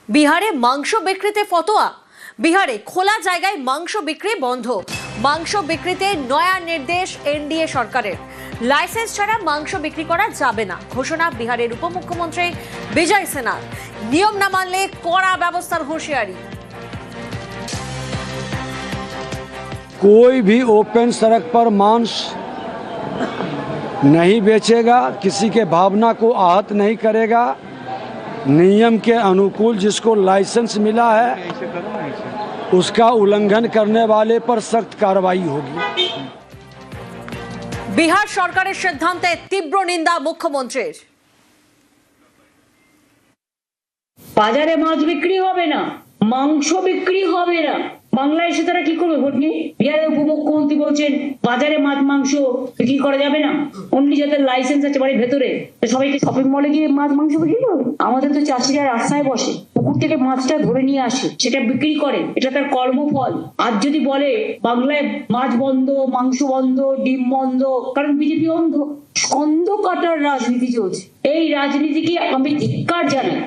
বিহারে মাংস বিক্রিতে ফতোয়া। বিহারে খোলা জায়গায় মাংস বিক্রি বন্ধ। মাংস বিক্রিতে নয়া নির্দেশ এনডিএ সরকারের। লাইসেন্স ছাড়া মাংস বিক্রি করা যাবে না, ঘোষণা বিহারের উপমুখ্যমন্ত্রী বিজয় সিনহার। নিয়ম না মানলে কড়া ব্যবস্থার হুঁশিয়ারি। कोई भी ओपन सड़क पर मांस नहीं बेचेगा, किसी के भावना को आहत नहीं करेगा। नियम के अनुकूल जिसको लाइसेंस मिला है उसका उल्लंघन करने वाले पर सख्त कार्रवाई होगी। বিহার সরকারের সিদ্ধান্তে তীব্র নিন্দা মুখ্যমন্ত্রীর। বাজারে মাছ বিক্রি হবে না, মাংস বিক্রি হবে না। বাংলায় এসে তারা কি করবে ভোট নিয়ে? বিহারের উপমুখ্যমন্ত্রী বলছেন বাজারে মাছ মাংস বিক্রি করা যাবে না, অনলি যাদের লাইসেন্স আছে বাড়ির ভেতরে। সবাইকে শপিং মলে গিয়ে মাছ মাংস বিক্রি করবে? আমাদের তো চাষিরা রাস্তায় বসে পুকুর থেকে মাছটা ধরে নিয়ে আসে, সেটা বিক্রি করে, এটা তার কর্মফল। আর যদি বলে বাংলায় মাছ বন্ধ, মাংস বন্ধ, ডিম বন্ধ, কারণ বিজেপি অন্ধ, স্কন্ধ কাটার রাজনীতি চলছে। এই রাজনীতিকে আমি ধিক্কার জানাই।